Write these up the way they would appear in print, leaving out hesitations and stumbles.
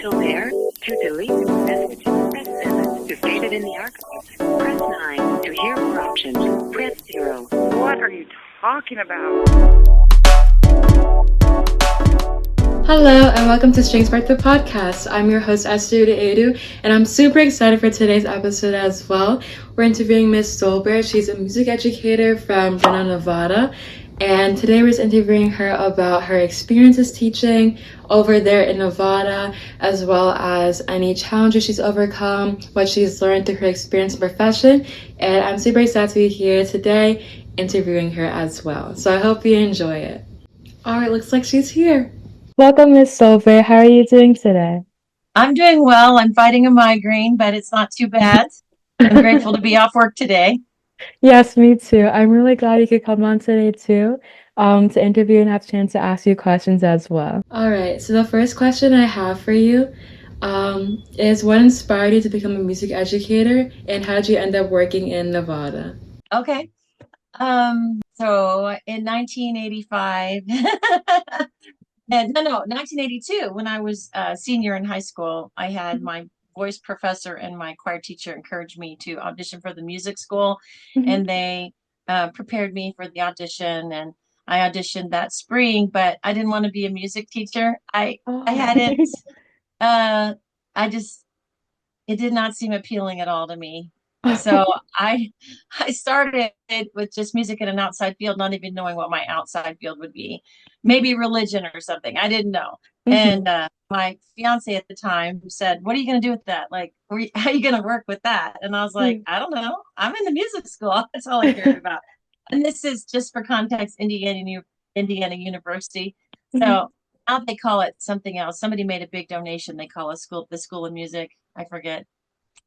Dolbeare. To delete this message, press 7. To save it in the archives, press 9. To hear more options, press 0. What are you talking about? Hello and welcome to Strings Spark the podcast. I'm your host Esther Edu, and I'm super excited for today's episode as well. We're interviewing Miss Dolbeare. She's a music educator from Reno, Nevada, and today we're interviewing her about her experiences teaching over there in Nevada, as well as any challenges she's overcome, what she's learned through her experience and profession. And I'm super excited to be here today interviewing her as well. So I hope you enjoy it. All right, looks like she's here. Welcome, Miss Dolbeare. How are you doing today? I'm doing well. I'm fighting a migraine, but it's not too bad. I'm grateful to be off work today. Yes, me too. I'm really glad you could come on today too, to interview and have a chance to ask you questions as well. All right, so the first question I have for you, is what inspired you to become a music educator, and how did you end up working in Nevada? Okay. So in 1985, and no, 1982, when I was a senior in high school, I had my voice professor and my choir teacher encouraged me to audition for the music school, and they prepared me for the audition, and I auditioned that spring, but I didn't want to be a music teacher. I hadn't, uh, I just it did not seem appealing at all to me. So I I started with just music in an outside field, not even knowing what my outside field would be. Maybe religion or something. I didn't know. And my fiance at the time said, "What are you going to do with that? Like, how are you going to work with that?" And I was like, "I don't know. I'm in the music school. That's all I cared about." And this is just for context, Indiana University. So now they call it something else. Somebody made a big donation. They call the School of Music. I forget.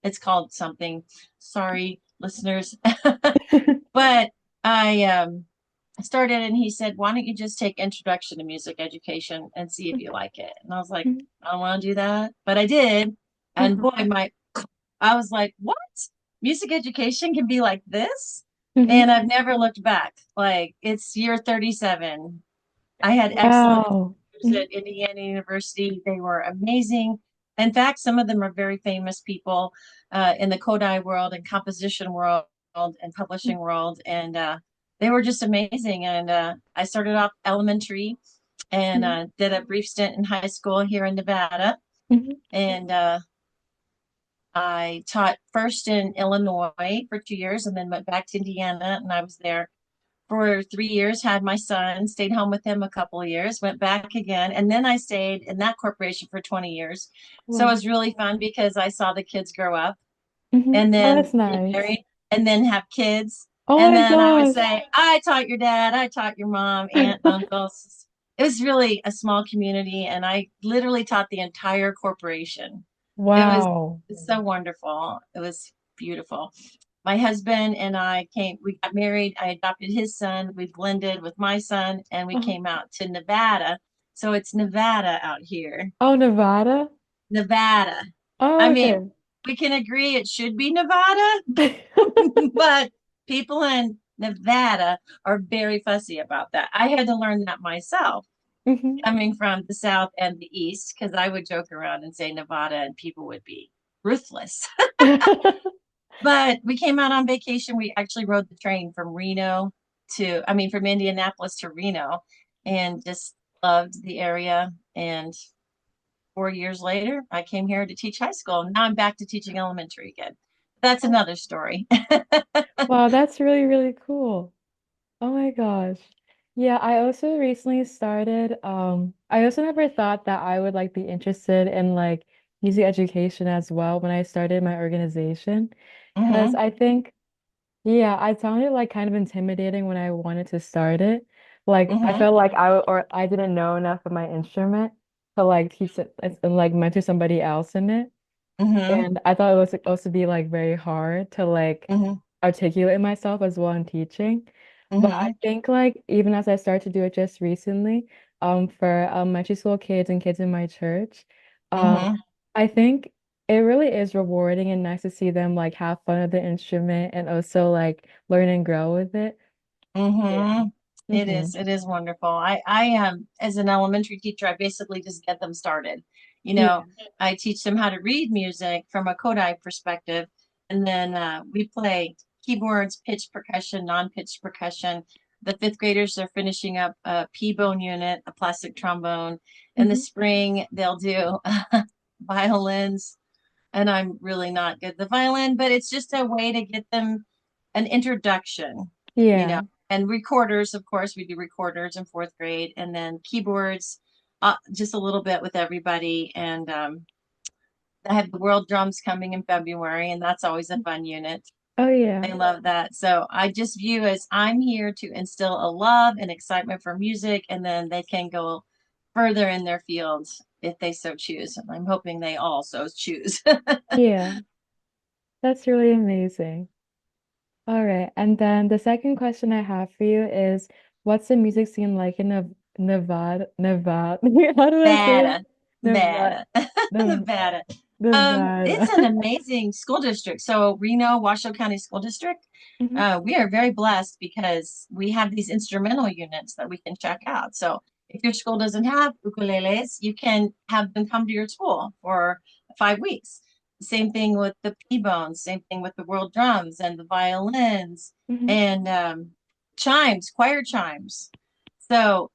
It's called something. Sorry, listeners. But I started and he said, "Why don't you just take Introduction to Music Education and see if you like it?" And I was like, "I don't want to do that." But I did. And boy, I was like, "What? Music education can be like this?" And I've never looked back. Like, it's year 37. I had excellent Wow. teachers at Indiana University. They were amazing. In fact, some of them are very famous people in the Kodai world and composition world and publishing world. And they were just amazing. And I started off elementary and did a brief stint in high school here in Nevada. And I taught first in Illinois for 2 years and then went back to Indiana. And I was there for 3 years, had my son, stayed home with him a couple of years, went back again, and then I stayed in that corporation for 20 years. So it was really fun because I saw the kids grow up and Oh, then that's get nice. married and then have kids. Oh And my then I would gosh. say, "I taught your dad, I taught your mom, aunt, uncles." It was really a small community, and I literally taught the entire corporation. Wow. It was so wonderful. It was beautiful. My husband and we got married. I adopted his son. We blended with my son and we came out to Nevada. So it's Nevada out here. Oh, Nevada? Nevada. I Oh, mean, okay. we can agree it should be Nevada, but people in Nevada are very fussy about that. I had to learn that myself, coming from the South and the East, because I would joke around and say Nevada and people would be ruthless. But we came out on vacation. We actually rode the train from Indianapolis to Reno and just loved the area. And 4 years later, I came here to teach high school. Now I'm back to teaching elementary again. That's another story. Wow, that's really, really cool. Oh my gosh. Yeah, I also recently started, I also never thought that I would like be interested in like music education as well when I started my organization. Because hmm I think, yeah, I found it like kind of intimidating when I wanted to start it. Like I hmm felt like I didn't know enough of my instrument to like teach it and like mentor somebody else in it. hmm And I thought it was supposed to be like very hard to like hmm articulate myself as well in teaching. But I hmm think like even as I started to do it just recently, for elementary school kids and kids in my church, um, hmm I think it really is rewarding and nice to see them like have fun with the instrument and also like learn and grow with it. Yeah. hmm Mm-hmm. It is wonderful. I as an elementary teacher, I basically just get them started. Yeah. I teach them how to read music from a Kodai perspective. And then we play keyboards, pitch percussion, non-pitch percussion. The fifth graders are finishing up a P-bone unit, a plastic trombone. In the Hmm. spring, they'll do violins, and I'm really not good at the violin, but it's just a way to get them an introduction, you know. Yeah. And recorders, of course, we do recorders in fourth grade, and then keyboards, just a little bit with everybody. And I have the world drums coming in February, and that's always a fun unit. Oh yeah. I love that. So I just view as I'm here to instill a love and excitement for music, and then they can go further in their fields if they so choose. I'm hoping they also choose. Yeah. That's really amazing. All right. And then the second question I have for you is what's the music scene like in Nevada? Nevada. How do I say it? Nevada, Nevada. Nevada, Nev Nevada. It's an Nevada. amazing school district. So Reno, Washoe County School District, Hmm. we are very blessed because we have these instrumental units that we can check out. So if your school doesn't have ukuleles, you can have them come to your school for 5 weeks. Same thing with the P-bones, same thing with the world drums and the violins Hmm. and chimes, choir chimes. So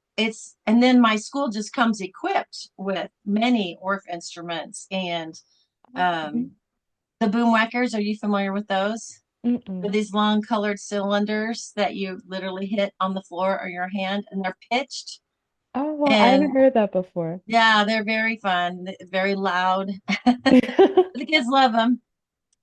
and then my school just comes equipped with many Orff instruments and Hmm. um, the boom whackers. Are you familiar with those? They're Mm-mm. these long colored cylinders that you literally hit on the floor or your hand, and they're pitched. Oh, well, I haven't And heard that before. yeah, they're very fun, very loud. The kids love them.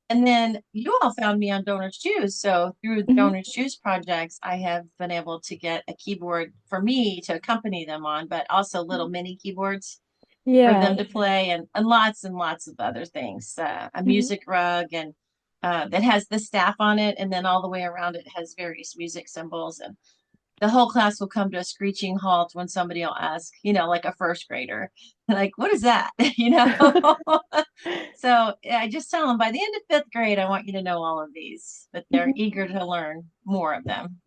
And then you all found me on Donors Choose. So through the Mhm. Donors Choose projects, I have been able to get a keyboard for me to accompany them on, but also little mini keyboards for Yeah. them to play and lots of other things. A Hmm. music rug and that has the staff on it, and then all the way around it has various music symbols. And the whole class will come to a screeching halt when somebody will ask, like a first grader, like, what is that? So I just tell them by the end of fifth grade, I want you to know all of these, but they're Hmm. eager to learn more of them.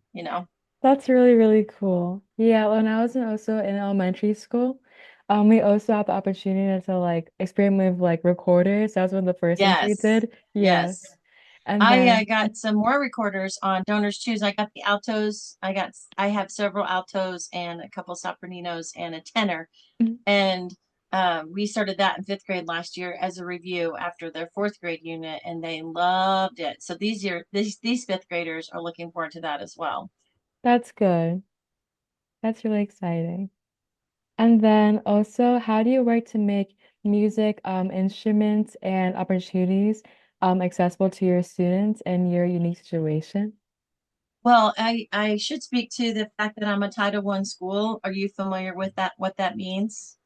That's really, really cool. Yeah, when I was also in elementary school, we also had the opportunity to like experiment with like recorders. That was one of the first things we Yes, did. Yes. yes. And I then got some more recorders on Donors Choose. I got the altos. I have several altos and a couple sopraninos and a tenor. Mhm. And we started that in fifth grade last year as a review after their fourth grade unit, and they loved it. So these fifth graders are looking forward to that as well. That's good. That's really exciting. And then also, how do you work to make music, instruments and opportunities accessible to your students in your unique situation? Well, I should speak to the fact that I'm a Title I school. Are you familiar with that, what that means?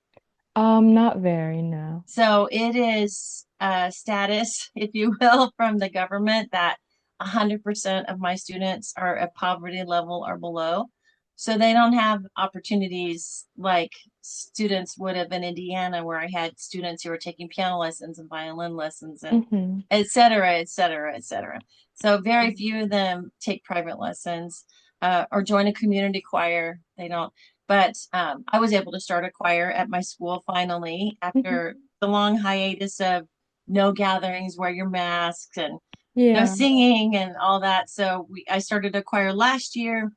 Not very, no. So it is a status, if you will, from the government that 100% of my students are at poverty level or below. So they don't have opportunities like students would have in Indiana, where I had students who were taking piano lessons and violin lessons and Mm-hmm. et cetera, et cetera, et cetera. So very few of them take private lessons or join a community choir. They don't. But I was able to start a choir at my school finally Hmm. after the long hiatus of no gatherings, wear your masks, and no Yeah. singing and all that. So I started a choir last year.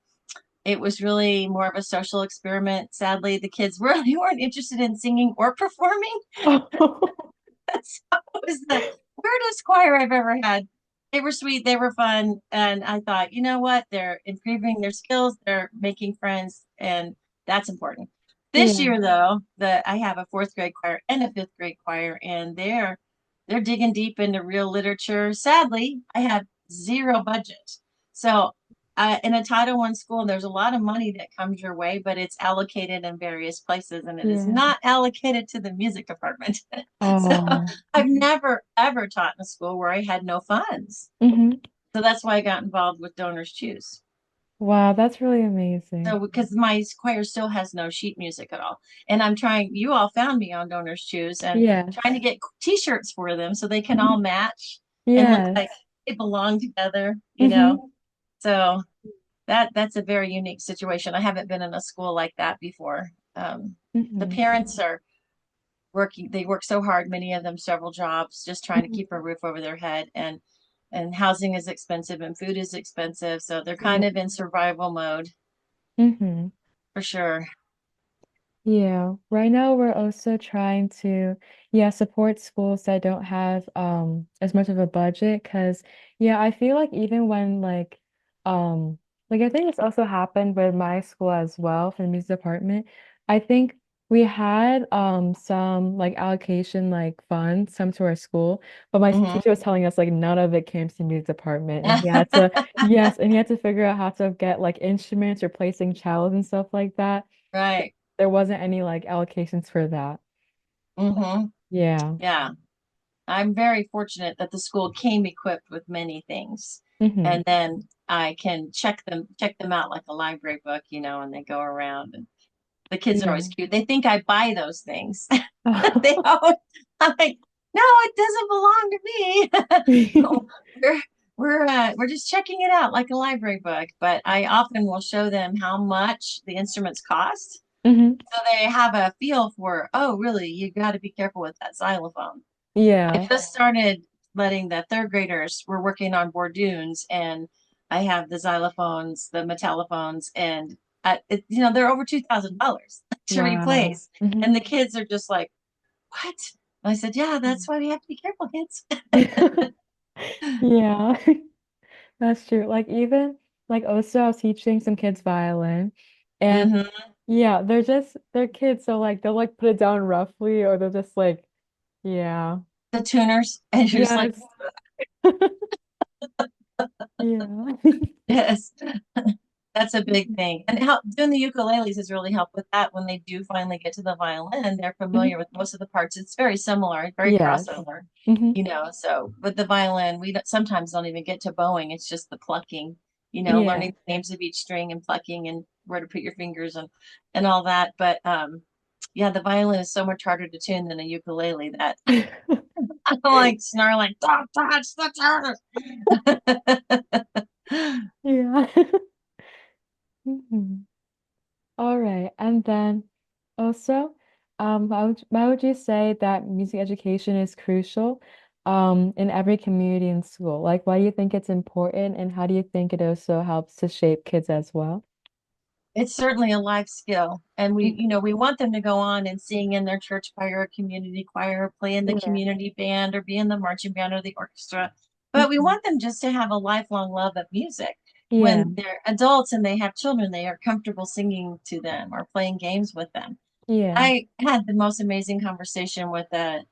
It was really more of a social experiment. Sadly, the kids really weren't interested in singing or performing. Oh, So it was the weirdest choir I've ever had. They were sweet, they were fun, and I thought, you know what? They're improving their skills, they're making friends, and that's important. This yeah. year, though, I have a fourth grade choir and a fifth grade choir, and they're digging deep into real literature. Sadly, I have zero budget, so in a Title I school, there's a lot of money that comes your way, but it's allocated in various places, and it is Yeah. not allocated to the music department. So Oh. I've never ever taught in a school where I had no funds. Hmm. So that's why I got involved with Donors Choose. Wow, that's really amazing. So because my choir still has no sheet music at all. And I'm trying, you all found me on Donors Choose and trying to Yes. get t-shirts for them so they can all match and look like Yes. they belong together. Hmm. So that's a very unique situation. I haven't been in a school like that before. The Hmm. parents are they work so hard, many of them several jobs, just trying to keep a roof over their head. And housing is expensive and food is expensive. So they're kind of in survival mode Mm-hmm. for sure. Yeah, right now we're also trying to, yeah, support schools that don't have as much of a budget because yeah, I feel like even when like I think it's also happened with my school as well for the music department. I think we had some like allocation like funds some to our school, but my Hmm. teacher was telling us like none of it came to the music department and he had to yes, and he had to figure out how to get like instruments, replacing cellos and stuff like that Right. there wasn't any like allocations for that. Hmm. Yeah. Yeah. I'm very fortunate that the school came equipped with many things. Mm-hmm. And then I can check them out like a library book, and they go around and the kids are always Yeah. cute. They think I buy those things. They always, I'm like, no, it doesn't belong to me. we're we're just checking it out like a library book. But I often will show them how much the instruments cost. Hmm. So they have a feel for, oh, really, you got to be careful with that xylophone. I Yeah. just started letting the third graders, we're working on Bordoons, and I have the xylophones, the metallophones, and they're over $2,000 to Wow. replace. Hmm. And the kids are just like, what? I said, yeah, that's why we have to be careful, kids. Yeah. That's true. Like even like also I was teaching some kids violin and Hmm. yeah, they're kids, so like they'll like put it down roughly or they'll just like yeah. The tuners, and you're just like, Yes. Yeah. yes. That's a big thing. And how doing the ukuleles has really helped with that. When they do finally get to the violin, they're Mhm. familiar with most of the parts. It's very similar, very Yes. crossover, Hmm. So with the violin, we sometimes don't even get to bowing. It's just the plucking, Yeah. learning the names of each string and plucking and where to put your fingers and all that. But yeah, the violin is so much harder to tune than a ukulele that I'm like snarling, don't touch the tuners. Yeah. Mhm. All right. And then also, why would you say that music education is crucial, in every community and school? Like, why do you think it's important, and how do you think it also helps to shape kids as well? It's certainly a life skill. And we, Mhm. we want them to go on and sing in their church choir, or community choir, or play in the Yeah. community band, or be in the marching band or the orchestra. But we Mhm. want them just to have a lifelong love of music. Yeah. When they're adults and they have children, they are comfortable singing to them or playing games with them. Yeah. I had the most amazing conversation with a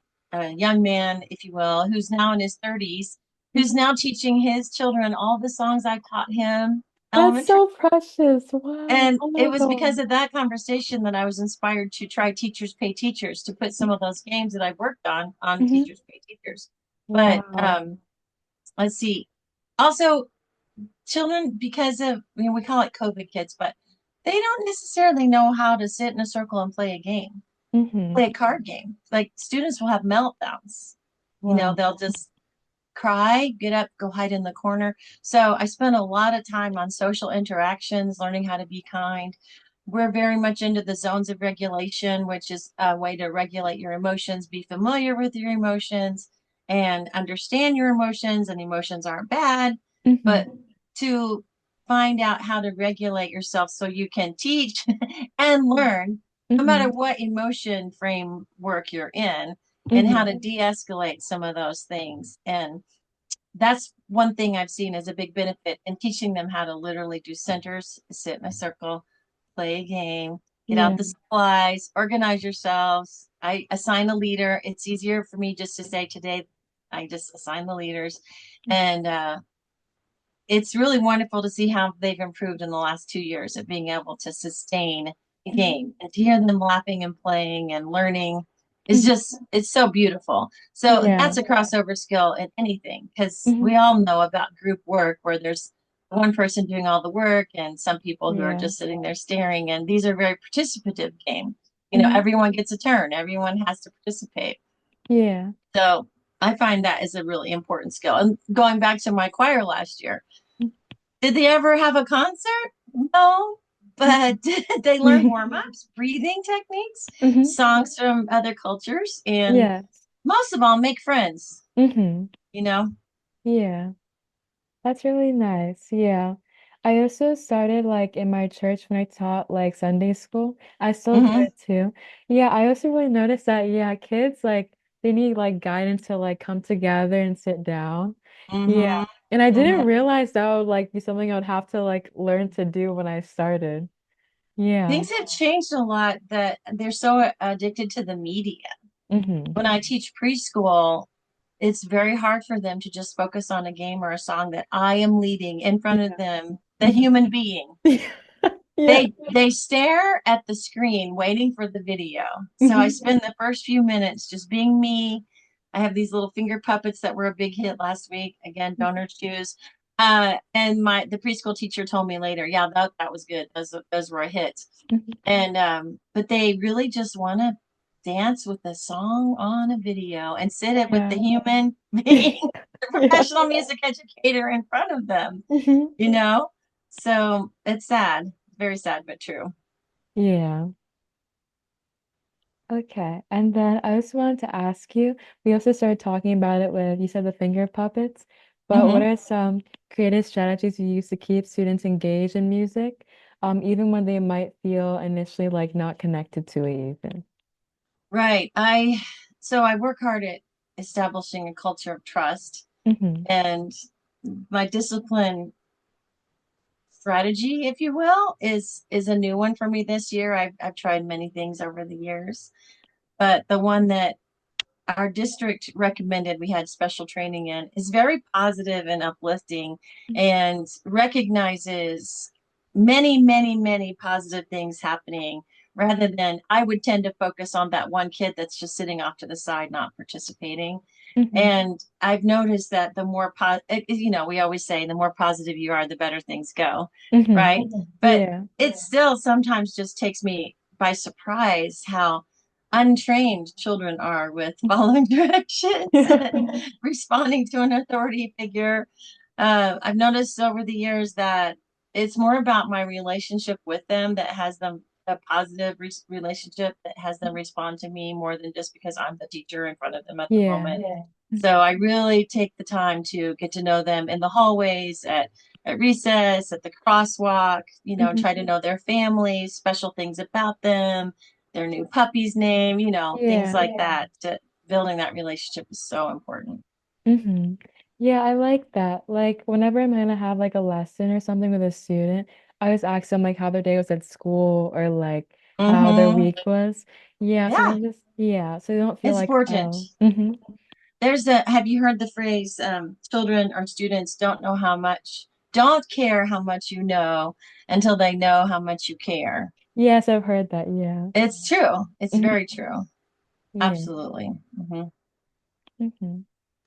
young man, if you will, who's now in his 30s, who's Mhm. now teaching his children all the songs I taught him That's elementary. so precious. Wow. And Oh it my was because God. of that conversation that I was inspired to try Teachers Pay Teachers, to put some of those games that I worked on Mhm. Teachers Pay Teachers. But Wow. let's see. Also, children, because of, we call it COVID kids, but they don't necessarily know how to sit in a circle and play a game, Hmm. play a card game. Like students will have meltdowns. Wow. They'll just cry, get up, go hide in the corner. So I spent a lot of time on social interactions, learning how to be kind. We're very much into the zones of regulation, which is a way to regulate your emotions, be familiar with your emotions, and understand your emotions. And emotions aren't bad, Hmm. but to find out how to regulate yourself so you can teach and learn, no matter Hmm. what emotion framework you're in, and how Hmm. to de-escalate some of those things. And that's one thing I've seen as a big benefit in teaching them how to literally do centers, sit in a circle, play a game, get out Yeah. the supplies, organize yourselves. I assign a leader. It's easier for me just to say today, I just assign the leaders. And it's really wonderful to see how they've improved in the last 2 years of being able to sustain a Mhm. game, and to hear them laughing and playing and learning is Mhm. just, it's so beautiful. So Yeah. that's a crossover skill in anything, because Mhm. we all know about group work where there's one person doing all the work and some people who are Yeah. just sitting there staring. And these are very participative games. Mhm. Everyone gets a turn, everyone has to participate. Yeah. So I find that is a really important skill. And going back to my choir last year, did they ever have a concert? No. but they learn warm-ups, breathing techniques, Hmm. songs from other cultures, and Yes. most of all, make friends, Hmm. you know? Yeah. That's really nice. Yeah. I also started like in my church when I taught like Sunday school. I still do Hmm. it too. Yeah, I also really noticed that yeah, kids like they need like guidance to like come together and sit down. Yeah. Hmm. And I didn't Hmm. realize that would like be something I would have to like learn to do when I started. Yeah. Things have changed a lot that they're so addicted to the media. Hmm. When I teach preschool, it's very hard for them to just focus on a game or a song that I am leading in front of Yeah. them, the Mhm. human being. Yeah. They stare at the screen waiting for the video. So I Hmm. spend the first few minutes just being me. I have these little finger puppets that were a big hit last week. Again, donor shoes. And my the preschool teacher told me later, yeah, that was good. Those were a hit. And but they really just want to dance with a song on a video and sit it with the Yeah. human being, the Yeah. professional music educator in front of them, Hmm. you know? So it's sad, very sad, but true. Yeah. Okay. And then I also wanted to ask you, we also started talking about it with, you said the finger puppets, but what Hmm. are some creative strategies you use to keep students engaged in music, even when they might feel initially like not connected to it even? Right. So I work hard at establishing a culture of trust, Hmm. and my discipline strategy, if you will, is a new one for me this year. I've tried many things over the years, but the one that our district recommended we had special training in is very positive and uplifting and recognizes many, many, many positive things happening rather than I would tend to focus on that one kid that's just sitting off to the side, not participating. Hmm. And I've noticed that the more we always say the more positive you are, the better things go, Hmm. right? But Yeah. it still sometimes just takes me by surprise how untrained children are with following directions and responding to an authority figure. I've noticed over the years that it's more about my relationship with them that has them a positive relationship that has them respond to me more than just because I'm the teacher in front of them at the Yeah. moment. So I really take the time to get to know them in the hallways, at recess, at the crosswalk, Hmm. try to know their families, special things about them, their new puppy's name, things Yeah. like that. Building that relationship is so important. Hmm. Yeah, I like that. Like whenever I'm gonna have like a lesson or something with a student, I always ask them like how their day was at school or like how their Hmm. week was. Yeah, so Yeah, then just yeah, so they don't feel it's like important. oh, Have you heard the phrase, children or students don't care how much you know until they know how much you care. yes, I've heard that. Yeah. It's true. It's Hmm. very true. Yeah. Absolutely. Hmm. Hmm.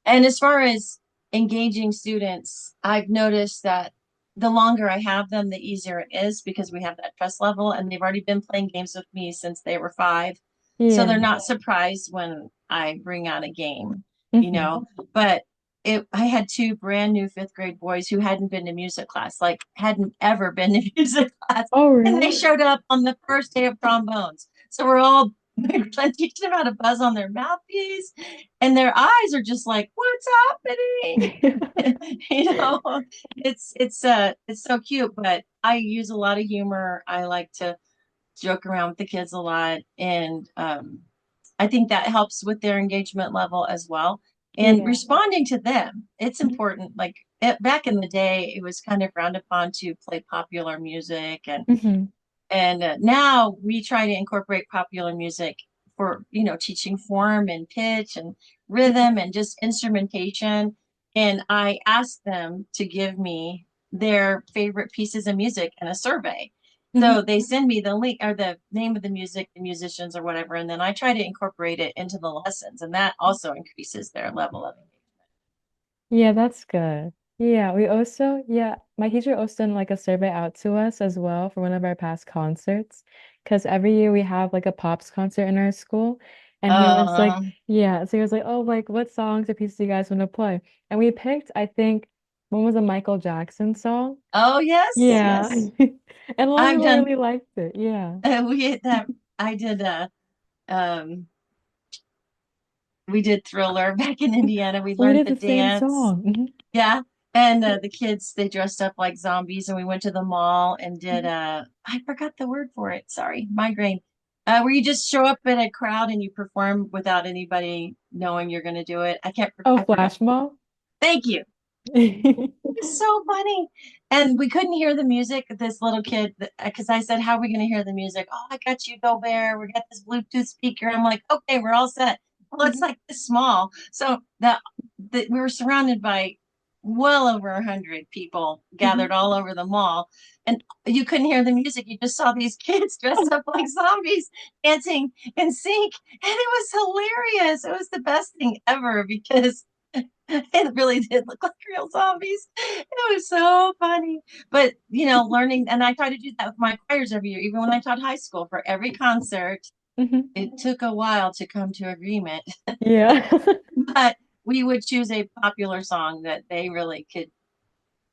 And as far as engaging students, I've noticed that the longer I have them, the easier it is because we have that trust level and they've already been playing games with me since they were 5. So they're Yeah. not surprised when I bring out a game, you Hmm. know. But I had 2 brand new 5th grade boys who hadn't been to music class, like hadn't ever been to music class. Oh, And they really? showed up on the first day of trombones. So we're all teaching them how to buzz on their mouthpiece and their eyes are just like, what's happening? you know, it's so cute, but I use a lot of humor. I like to joke around with the kids a lot, and I think that helps with their engagement level as well. And Yeah. responding to them, it's important. Like back in the day, it was kind of frowned upon to play popular music, and Hmm. now we try to incorporate popular music for, teaching form and pitch and rhythm and just instrumentation. And I ask them to give me their favorite pieces of music in a survey. Hmm. So they send me the link or the name of the music, the musicians or whatever, and then I try to incorporate it into the lessons. And that also increases their level of engagement. Yeah, that's good. Yeah, we also, yeah, my teacher also sent like a survey out to us as well for one of our past concerts. Because every year we have like a pops concert in our school. And he was like, Uh, yeah, so he was like, oh, like what songs or pieces do you guys want to play? And we picked, I think, one was a Michael Jackson song. Oh, yes, Yeah. yes. And a lot of I've people done really liked it. Yeah. we had that I did um we did Thriller back in Indiana. We We learned did the the same dance. song. Mhm. Yeah. And the kids, they dressed up like zombies and we went to the mall and did Mhm. I forgot the word for it. Sorry, migraine. Where you just show up in a crowd and you perform without anybody knowing you're going to do it. Oh, I forgot. flash mob. Thank you. It's so funny. And we couldn't hear the music. This little kid, because I said, "How are we going to hear the music?" Oh, I got you, Dolbeare. We got this Bluetooth speaker. I'm like, okay, we're all set. Well, it's Mhm. like this small. So that we were surrounded by well over 100 people Mhm. gathered all over the mall. And you couldn't hear the music. You just saw these kids dressed up like zombies dancing in sync. And it was hilarious. It was the best thing ever because it really did look like real zombies. It was so funny. But, learning, and I try to do that with my choirs every year, even when I taught high school for every concert. Mhm. It took a while to come to agreement, Yeah. but we would choose a popular song that they really could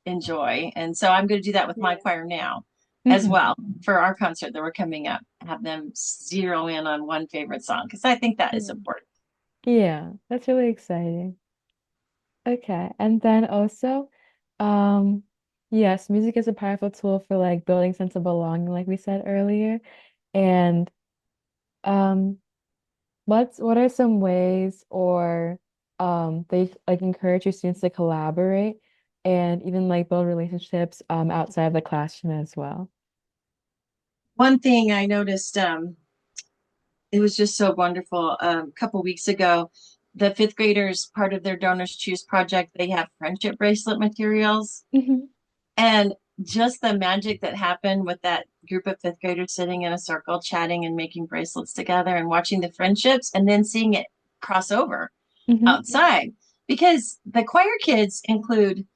enjoy. And so I'm going to do that with my choir now as Mhm. well for our concert that we're coming up. Have them zero in on one favorite song because I think that is Yeah. important. Yeah, that's really exciting. Okay. And then also, um, yes, music is a powerful tool for like building sense of belonging, like we said earlier. And um, what are some ways or they like encourage your students to collaborate and even like build relationships outside of the classroom as well? One thing I noticed, it was just so wonderful. A couple weeks ago, the fifth graders, part of their Donors Choose project, they have friendship bracelet materials. Hmm. And just the magic that happened with that group of fifth graders sitting in a circle, chatting and making bracelets together and watching the friendships and then seeing it cross over Hmm. outside. Because the choir kids include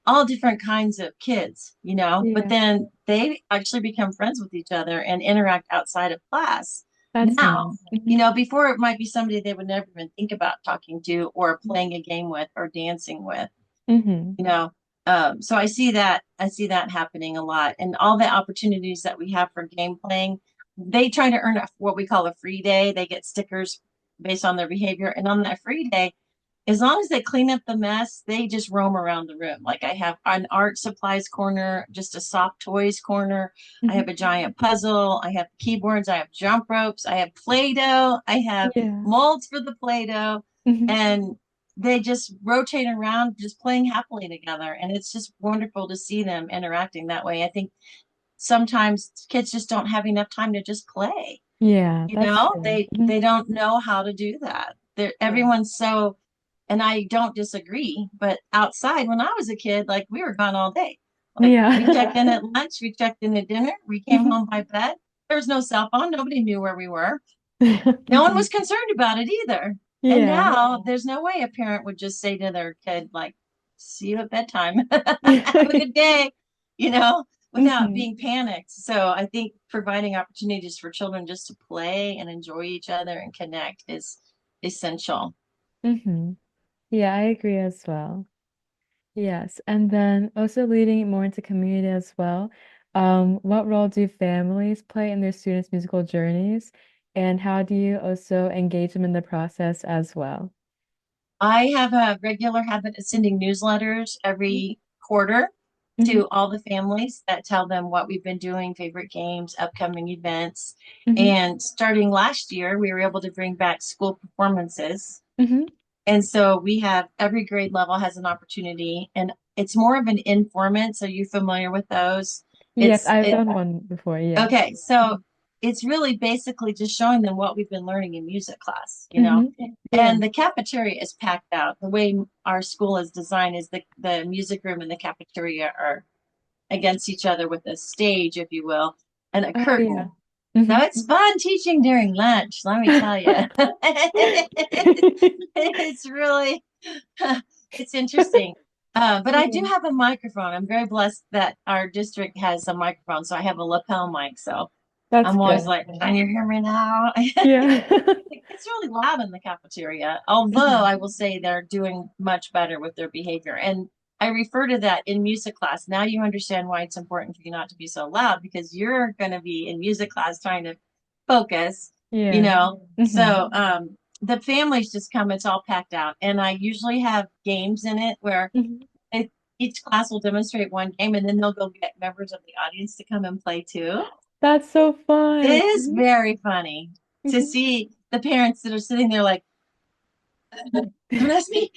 all different kinds of kids, but Yeah, then they actually become friends with each other and interact outside of class that's now. nice. Hmm. Before it might be somebody they would never even think about talking to or playing a game with or dancing with, Hmm. you know. So I see that happening a lot, and all the opportunities that we have for game playing, they try to earn what we call a free day. They get stickers based on their behavior, and on that free day, as long as they clean up the mess, they just roam around the room. Like I have an art supplies corner, just a soft toys corner. I have a Hmm. giant puzzle. I have keyboards. I have jump ropes. I have Play-Doh. I have Yeah. molds for the Play-Doh. Hmm. And they just rotate around, just playing happily together. And it's just wonderful to see them interacting that way. I think sometimes kids just don't have enough time to just play. Yeah, You that's know, true. they Hmm. they don't know how to do that. Yeah. Everyone's so, and I don't disagree, but outside when I was a kid, like we were gone all day. Like we checked in Yeah. at lunch, we checked in at dinner, we came home by bed. There was no cell phone, nobody knew where we were. No one was concerned about it either. And Yeah. now there's no way a parent would just say to their kid, like, see you at bedtime. Have a good day, without Hmm. being panicked. So I think providing opportunities for children just to play and enjoy each other and connect is essential. Hmm. Yeah, I agree as well. Yes, and then also leading more into community as well. What role do families play in their students' musical journeys, and how do you also engage them in the process as well? I have a regular habit of sending newsletters every quarter Hmm. to all the families that tell them what we've been doing, favorite games, upcoming events. Hmm. And starting last year, we were able to bring back school performances. Hmm. And so we have every grade level has an opportunity, and it's more of an informant. So you familiar with those? Yes, It's I've it, done one before. Yeah. okay. So it's really basically just showing them what we've been learning in music class. Hmm. Yeah. And the cafeteria is packed out. The way our school is designed is the music room and the cafeteria are against each other with a stage, if you will, and a Oh yeah. curtain. So Hmm. it's fun teaching during lunch, let me tell you. It's really, it's interesting. But I do Yeah. have a microphone. I'm very blessed that our district has a microphone. So I have a lapel mic. So That's I'm always good. like, can you hear me now? Yeah. It's really loud in the cafeteria, although Mhm. I will say they're doing much better with their behavior. And I refer to that in music class. Now you understand why it's important for you not to be so loud because you're going to be in music class trying to focus, you Yeah. know. Hmm. So the families just come, it's all packed out. And I usually have games in it where Hmm. it, each class will demonstrate one game and then they'll go get members of the audience to come and play too. That's so It fun. is very funny to Hmm. see the parents that are sitting there like, don't ask me.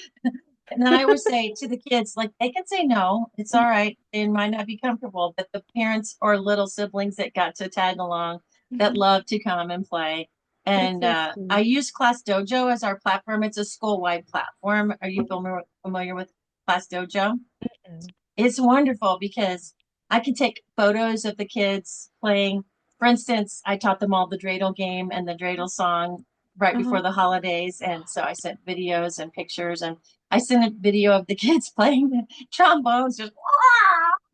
And then I would say to the kids, like, they can say no, it's all right. They might not be comfortable, but the parents or little siblings that got to tag along that Hmm. love to come and play. That's And so I sweet. use Class Dojo as our platform. It's a school-wide platform. Are you familiar with Class Dojo? Mhm. It's wonderful because I can take photos of the kids playing. For instance, I taught them all the dreidel game and the dreidel song right before Uh-huh. the holidays. And so I sent videos and pictures, and I sent a video of the kids playing the trombones,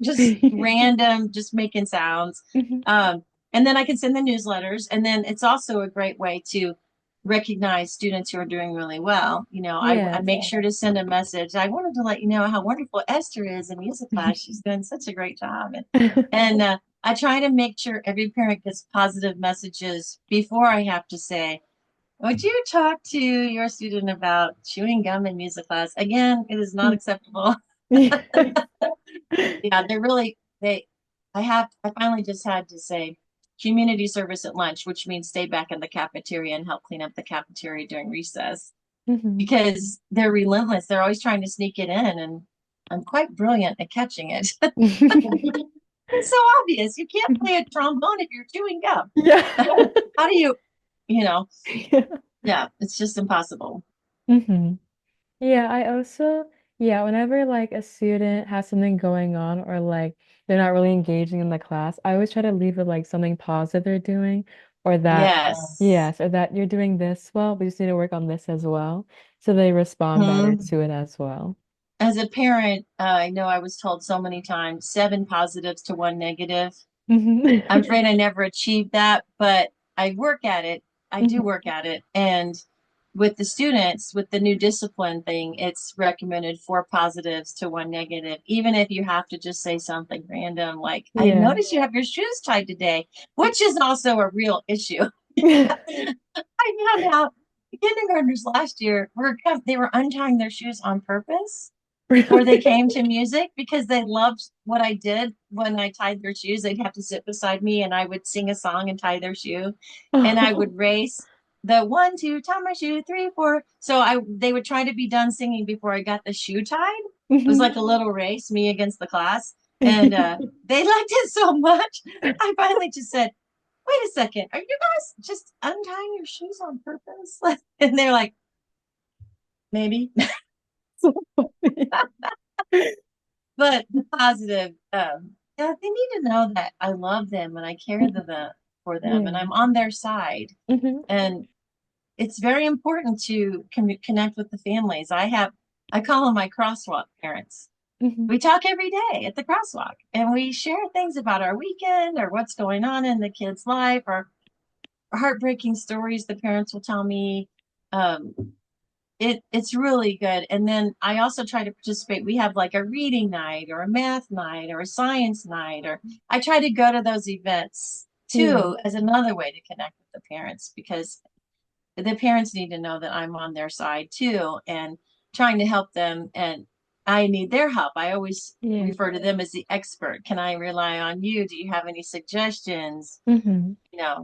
just random, just making sounds. Mhm. Um, and then I can send the newsletters. And then it's also a great way to recognize students who are doing really well. I Yes. make sure to send a message. I wanted to let you know how wonderful Esther is in music class. She's doing such a great job. And I try to make sure every parent gets positive messages before I have to say, would you talk to your student about chewing gum in music class? Again, it is not acceptable. Yeah, I finally just had to say community service at lunch, which means stay back in the cafeteria and help clean up the cafeteria during recess Mhm. because they're relentless. They're always trying to sneak it in, and I'm quite brilliant at catching it. It's so obvious. You can't play a trombone if you're chewing gum. Yeah. How do you know? Yeah. Yeah, it's just impossible. Hmm. Yeah, I also, yeah, whenever like a student has something going on or like they're not really engaging in the class, I always try to leave it like something positive they're doing or that, Yes. yes, or that you're doing this well, we just need to work on this as well. So they respond better Hmm. to it as well. As a parent, I know I was told so many times, seven positives to one negative. Hmm. I'm afraid I never achieved that, but I work at it. I do Hmm. work at it. And with the students, with the new discipline thing, it's recommended four positives to one negative, even if you have to just say something random like, I Yeah. noticed you have your shoes tied today, which is also a real issue. I found out kindergartners last year they were untying their shoes on purpose before they Really? came to music because they loved what I did when I tied their shoes. They'd have to sit beside me and I would sing a song and tie their shoe. And I Oh. would race the 1, 2, tie my shoe, 3, 4. So they would try to be done singing before I got the shoe tied. It was Mhm. like a little race, me against the class. And they liked it so much. I finally just said, wait a second, are you guys just untying your shoes on purpose? And they're like, maybe. So funny. But the positive, yeah, they need to know that I love them and I care for them and Yeah. I'm on their side. Hmm. And it's very important to connect with the families. I call them my crosswalk parents. Hmm. We talk every day at the crosswalk and we share things about our weekend or what's going on in the kid's life or heartbreaking stories the parents will tell me. Um, it's really good. And then I also try to participate. We have like a reading night or a math night or a science night, or I try to go to those events Yeah. too as another way to connect with the parents because the parents need to know that I'm on their side too and trying to help them. And I need their help. I always Yeah. refer to them as the expert. Can I rely on you? Do you have any suggestions? Hmm.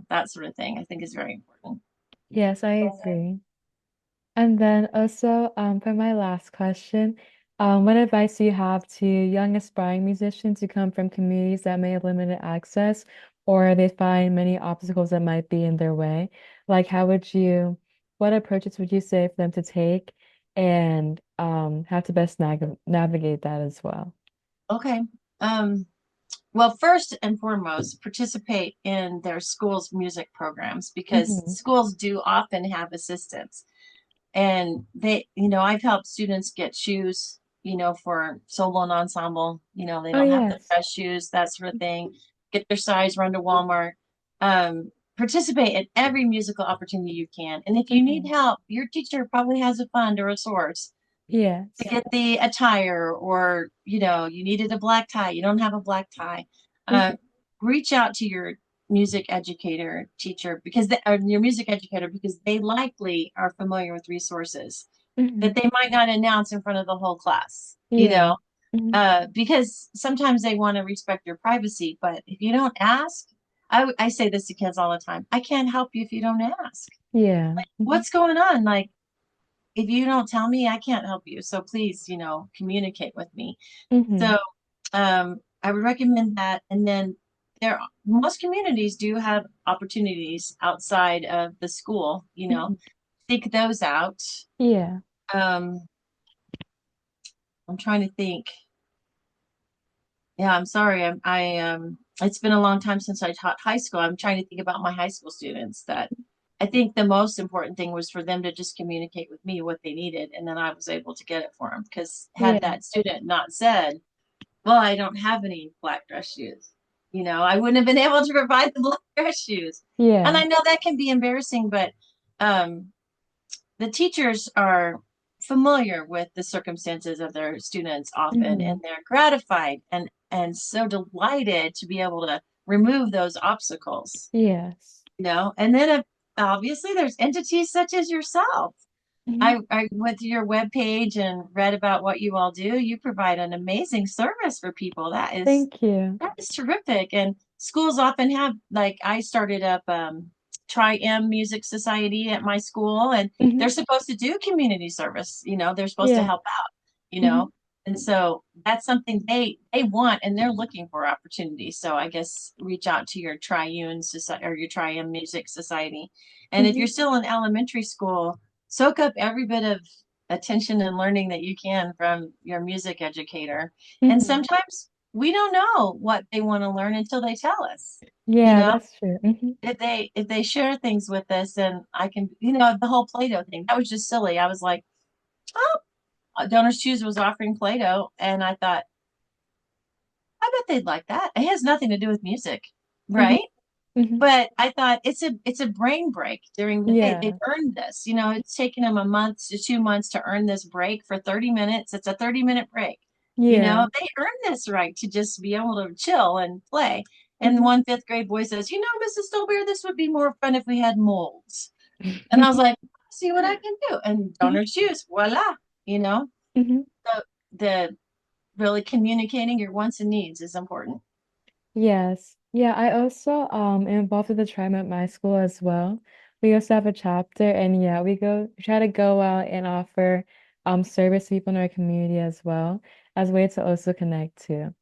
That sort of thing I think is very important. Yes, I agree. And then also, for my last question, what advice do you have to young aspiring musicians who come from communities that may have limited access or they find many obstacles that might be in their way? Like, what approaches would you say for them to take and how to best navigate that as well? Okay. Um, Well, first and foremost, participate in their school's music programs because Hmm. schools do often have assistants. And I've helped students get shoes, for solo and ensemble. They Oh, don't have the yes. dress shoes, that sort of thing. Get their size, run to Walmart. Participate in every musical opportunity you can. And if you need Hmm. help, your teacher probably has a fund or a source Yes. to get the attire, or you needed a black tie, you don't have a black tie. uh, Mhm. Reach out to your music educator teacher, because your music educator, because they likely are familiar with resources that Mhm. they might not announce in front of the whole class, Yeah. Mhm. because sometimes they want to respect your privacy. But if you don't ask, I say this to kids all the time: I can't help you if you don't ask. Yeah. Mhm. What's going on? Like, if you don't tell me, I can't help you. So please, communicate with me. Mhm. So I would recommend that. And then most communities do have opportunities outside of the school, Mhm. seek those out. Yeah. Um, I'm trying to think. Yeah, I'm sorry. It's been a long time since I taught high school. I'm trying to think about my high school students. That I think the most important thing was for them to just communicate with me what they needed, and then I was able to get it for them. Because had Yeah. that student not said, "Well, I don't have any black dress shoes," I wouldn't have been able to provide the black dress shoes. And Yeah. I know that can be embarrassing, but um, the teachers are familiar with the circumstances of their students often, and Mhm. they're gratified and so delighted to be able to remove those obstacles. Yes. And then obviously there's entities such as yourself. Mhm. I went to your webpage and read about what you all do. You provide an amazing service for people. That is Thank you. that is terrific. And schools often have, like, I started up Tri-M Music Society at my school, and they're Mhm. supposed to do community service. They're supposed to Yeah. help out. You Mhm. know, and so that's something they want, and they're looking for opportunities. So I guess reach out to your Triune Society or your Tri-M Music Society, and if you're Mhm. still in elementary school, soak up every bit of attention and learning that you can from your music educator. And Mhm. sometimes we don't know what they want to learn until they tell us. You Yeah, know, that's true. Mhm. if they share things with us, and I can, the whole Play-Doh thing, that was just silly. I was like, oh, Donors Choose was offering Play-Doh, and I thought, I bet they'd like that. It has nothing to do with music, Mhm. right? Mhm. But I thought it's a brain break during the day. They've Yeah. earned this. It's taken them a month to 2 months to earn this break for 30 minutes. It's a 30-minute break. Yeah. They earned this right to just be able to chill and play. And Mhm. one fifth grade boy says, Mrs. Dolbeare, this would be more fun if we had molds. And I was like, see what I can do. And Mhm. Donors Choose, voila. You know, Mhm. so the really communicating your wants and needs is important. Yes. Yeah, I also am involved with the Trim at my school as well. We also have a chapter, and yeah, we try to go out and offer service to people in our community as well, as a way to also connect too.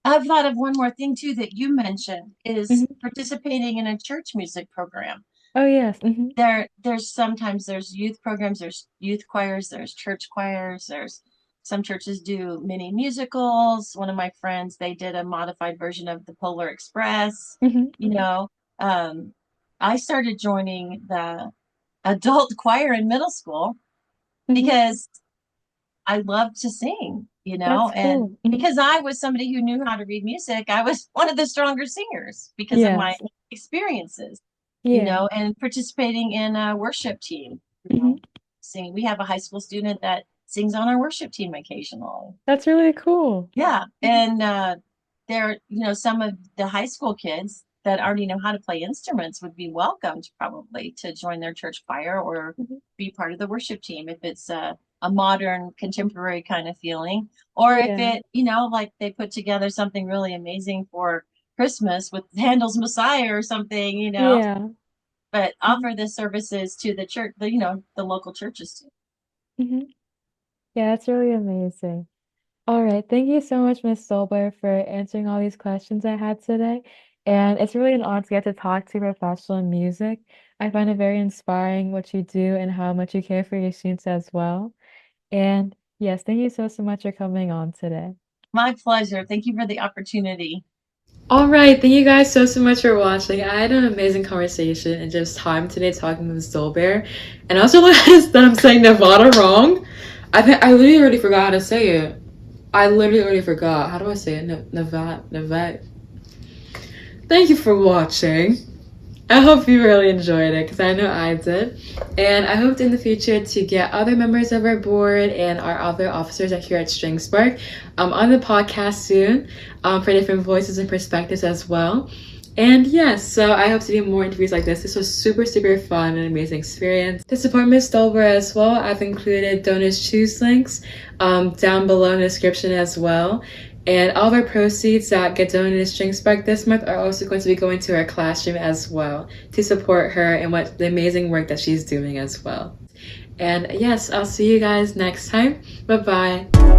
I've thought of one more thing too that you mentioned is Mhm. participating in a church music program. Oh yes. Mhm. There's youth programs, there's youth choirs, there's church choirs, there's some churches do mini musicals. One of my friends, they did a modified version of the Polar Express. Mhm. You know, um, I started joining the adult choir in middle school Mhm. because I love to sing, That's and cool. Mhm. because I was somebody who knew how to read music, I was one of the stronger singers because of my Yes. experiences, Yeah. and participating in a worship team. Mhm. Singing. We have a high school student that sings on our worship team occasionally. That's really cool. Yeah. Mhm. And there, some of the high school kids that already know how to play instruments would be welcomed probably to join their church choir or Mhm. be part of the worship team if it's a modern, contemporary kind of feeling. Or if Yeah. it, like they put together something really amazing for Christmas with Handel's Messiah or something. Yeah. But Mhm. offer the services to the church, the local churches too. Mhm. Yeah, that's really amazing. All right. Thank you so much, Miss Solber, for answering all these questions I had today. And it's really an honor to get to talk to a professional in music. I find it very inspiring what you do and how much you care for your students as well. And yes, thank you so much for coming on today. My pleasure. Thank you for the opportunity. All right, thank you guys so much for watching. I had an amazing conversation and just time today talking to Miss Dolbeare. And I also realized that I'm saying Nevada wrong. I think I literally already forgot how to say it. I literally already forgot. How do I say it? Nevada. Thank you for watching. I hope you really enjoyed it because I know I did. And I hope in the future to get other members of our board and our other officers here at String Spark on the podcast soon for different voices and perspectives as well. And yes, so I hope to do more interviews like this. This was super, super fun and amazing experience. To support Miss Dolbeare as well, I've included Donors Choose links down below in the description as well. And all of our proceeds that get donated to String Spark this month are also going to be going to her classroom as well to support her and what the amazing work that she's doing as well. And yes, I'll see you guys next time. Bye-bye.